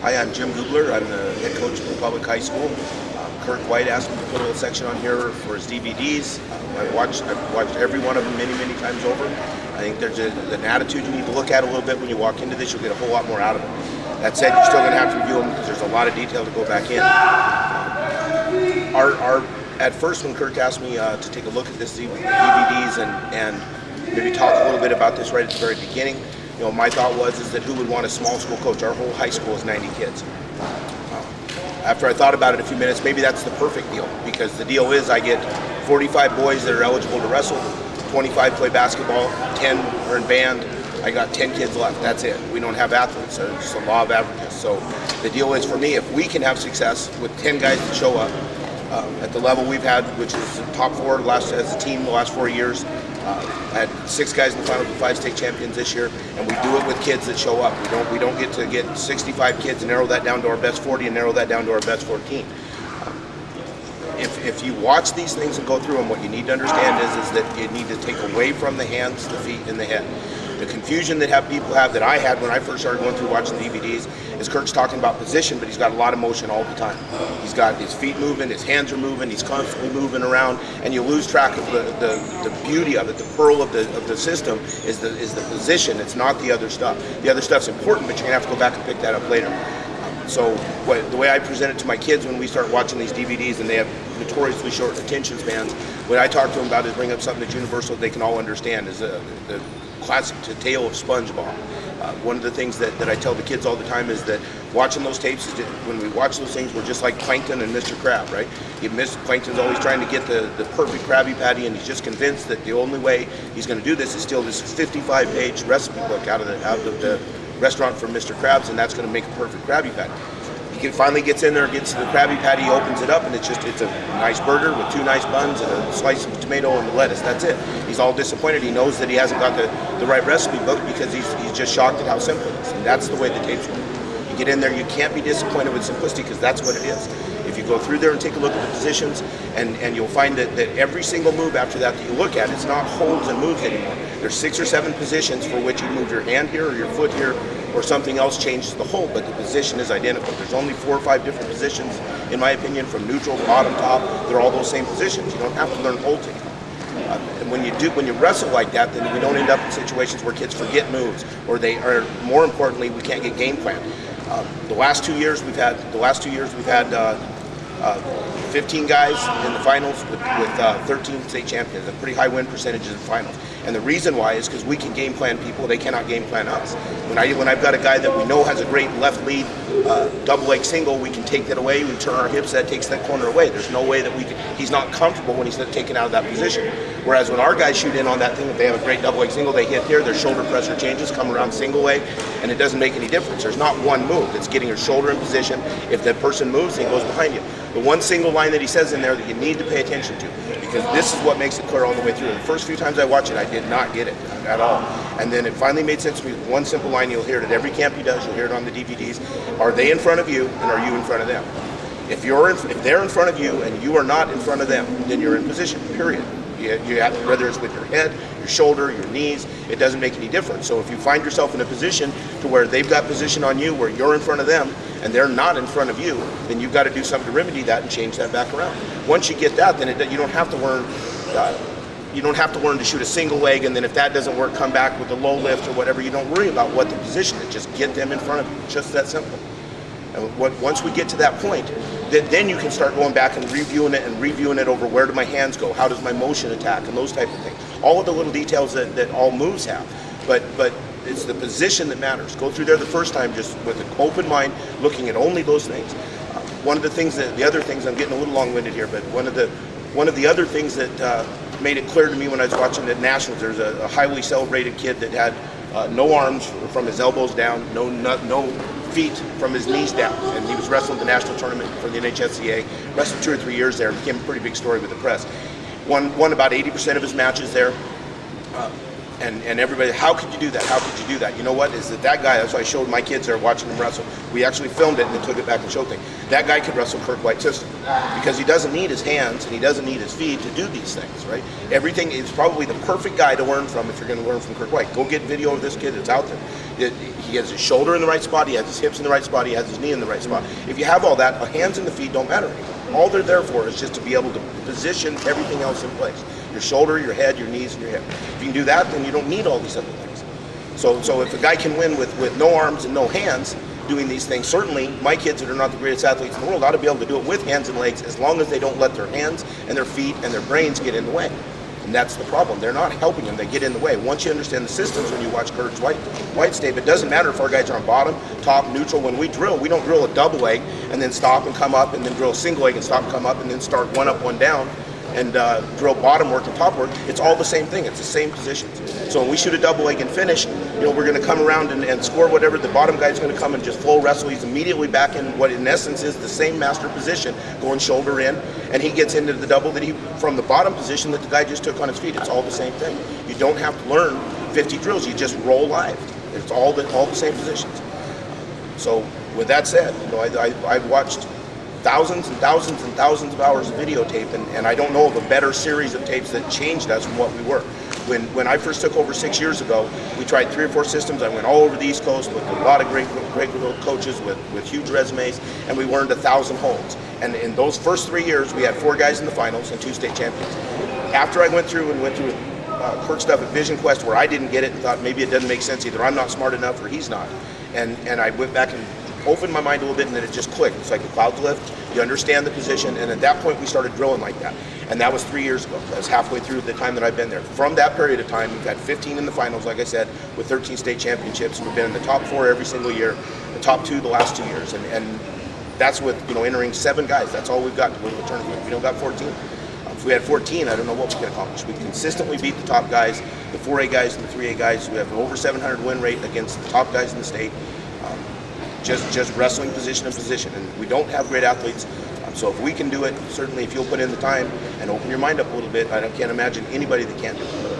Hi, I'm Jim Gubler. I'm the head coach of Republic High School. Kirk White asked me to put a little section on here for his DVDs. I've watched every one of them many times over. I think there's an attitude you need to look at a little bit when you walk into this. You'll get a whole lot more out of it. That said, you're still going to have to review them because there's a lot of detail to go back in. At first, when Kirk asked me to take a look at this DVDs and maybe talk a little bit about this right at the very beginning, my thought was that who would want a small school coach? Our whole high school is 90 kids. After I thought about it a few minutes, maybe that's the perfect deal, because the deal is I get 45 boys that are eligible to wrestle, 25 play basketball, 10 are in band. I got 10 kids left. That's it. We don't have athletes. It's a law of averages. So the deal is, for me, if we can have success with 10 guys that show up at the level we've had, which is top four as a team the last 4 years. I had 6 guys in the finals with 5 state champions this year, and we do it with kids that show up. We don't get to get 65 kids and narrow that down to our best 40 and narrow that down to our best 14. If you watch these things and go through them, what you need to understand is that you need to take away from the hands, the feet, and the head. The confusion that people have, that I had when I first started going through watching DVDs, is Kirk's talking about position, but he's got a lot of motion all the time. He's got his feet moving, his hands are moving, he's constantly moving around, and you lose track of the beauty of it. The pearl of the system is the position. It's not the other stuff. The other stuff's important, but you're gonna have to go back and pick that up later. So the way I present it to my kids when we start watching these DVDs, and they have notoriously short attention spans, what I talk to them about is bring up something that's universal that they can all understand, is the classic tale of SpongeBob. One of the things that I tell the kids all the time is that watching those tapes, is when we watch those things, we're just like Plankton and Mr. Crab, right? Plankton's always trying to get the perfect Krabby Patty, and he's just convinced that the only way he's going to do this is steal this 55-page recipe book out of the restaurant from Mr. Krabs, and that's going to make a perfect Krabby Patty. He finally gets in there, gets to the Krabby Patty, opens it up, and it's a nice burger with 2 nice buns and a slice of tomato and lettuce. That's it. He's all disappointed. He knows that he hasn't got the right recipe book because he's just shocked at how simple it is. And that's the way the tapes work. You get in there, you can't be disappointed with simplicity, because that's what it is. If you go through there and take a look at the positions, and you'll find that every single move after that you look at, it's not holds and moves anymore. There's 6 or 7 positions for which you move your hand here or your foot here, or something else changes the hold, but the position is identical. There's only 4 or 5 different positions, in my opinion, from neutral, bottom, top. They're all those same positions. You don't have to learn holds anymore. And when you wrestle like that, then we don't end up in situations where kids forget moves, or more importantly, we can't get game plan. The last 2 years we've had 15 guys in the finals with 13 state champions, a pretty high win percentage in the finals. And the reason why is because we can game plan people, they cannot game plan us. When I've got a guy that we know has a great left lead double leg single, we can take that away, we turn our hips, that takes that corner away. There's no way that he's not comfortable when he's taken out of that position. Whereas when our guys shoot in on that thing, if they have a great double leg single, they hit here, their shoulder pressure changes, come around single leg, and it doesn't make any difference. There's not one move. It's getting your shoulder in position. If that person moves, he goes behind you. The one single line that he says in there that you need to pay attention to, because this is what makes it clear all the way through. The first few times I watched it, I did not get it at all. And then it finally made sense to me. One simple line, you'll hear it at every camp he does, you'll hear it on the DVDs. Are they in front of you, and are you in front of them? If they're in front of you and you are not in front of them, then you're in position, period. You have, whether it's with your head, your shoulder, your knees, it doesn't make any difference. So if you find yourself in a position to where they've got position on you, where you're in front of them, and they're not in front of you, then you've got to do something to remedy that and change that back around. Once you get that, then you don't have to learn. You don't have to learn to shoot a single leg, and then if that doesn't work, come back with a low lift or whatever. You don't worry about what the position is. Just get them in front of you. Just that simple. And once we get to that point, then you can start going back and reviewing it over where do my hands go, how does my motion attack, and those type of things. All of the little details that all moves have. But it's the position that matters. Go through there the first time just with an open mind, looking at only those things. One of the other things, I'm getting a little long-winded here, but one of the other things that made it clear to me when I was watching the Nationals, there's a highly celebrated kid that had no arms from his elbows down, no feet from his knees down, and he was wrestling the national tournament for the NHSCA, wrestled 2 or 3 years there, became a pretty big story with the press. Won about 80% of his matches there. And everybody, how could you do that? How could you do that? You know what? Is that guy, that's why I showed my kids there watching him wrestle. We actually filmed it and then took it back and showed things. That guy could wrestle Kirk White's system because he doesn't need his hands and he doesn't need his feet to do these things, right? Everything is probably the perfect guy to learn from if you're going to learn from Kirk White. Go get video of this kid, it's out there. He has his shoulder in the right spot, he has his hips in the right spot, he has his knee in the right spot. If you have all that, the hands and the feet don't matter anymore. All they're there for is just to be able to position everything else in place. Your shoulder, your head, your knees, and your hip. If you can do that, then you don't need all these other things. So if a guy can win with no arms and no hands doing these things, certainly my kids that are not the greatest athletes in the world ought to be able to do it with hands and legs, as long as they don't let their hands and their feet and their brains get in the way. And that's the problem. They're not helping them. They get in the way. Once you understand the systems, when you watch Kirk White statement, it doesn't matter if our guys are on bottom, top, neutral. When we drill, we don't drill a double leg and then stop and come up, and then drill a single leg and stop and come up, and then start one up, one down, and drill bottom work and top work. It's all the same thing. It's the same positions. So when we shoot a double leg and finish, we're going to come around and score whatever. The bottom guy's going to come and just flow wrestle. He's immediately back in what in essence is the same master position, going shoulder in, and he gets into the double that he from the bottom position that the guy just took on his feet. It's all the same thing. You don't have to learn 50 drills. You just roll live. It's all the same positions. So with that said, I've watched thousands and thousands and thousands of hours of videotape, and I don't know of a better series of tapes that changed us from what we were. When I first took over 6 years ago, we tried 3 or 4 systems. I went all over the East Coast with a lot of great coaches with huge resumes, and we learned 1,000 holds. And in those first 3 years, we had 4 guys in the finals and 2 state champions. After I went through Kirk stuff at Vision Quest, where I didn't get it and thought maybe it doesn't make sense, either I'm not smart enough or he's not. And I went back and opened my mind a little bit, and then it just clicked. It's like the clouds lift, you understand the position, and at that point we started drilling like that. And that was 3 years ago. That's halfway through the time that I've been there. From that period of time, we've had 15 in the finals, like I said, with 13 state championships. We've been in the top 4 every single year, the top 2 the last 2 years. And that's with entering 7 guys. That's all we've got to win the tournament. We don't got 14. If we had 14, I don't know what we could accomplish. We consistently beat the top guys, the 4A guys and the 3A guys. We have an over 700 win rate against the top guys in the state. Just wrestling position and position, and we don't have great athletes. So if we can do it, certainly if you'll put in the time and open your mind up a little bit, I can't imagine anybody that can't do it.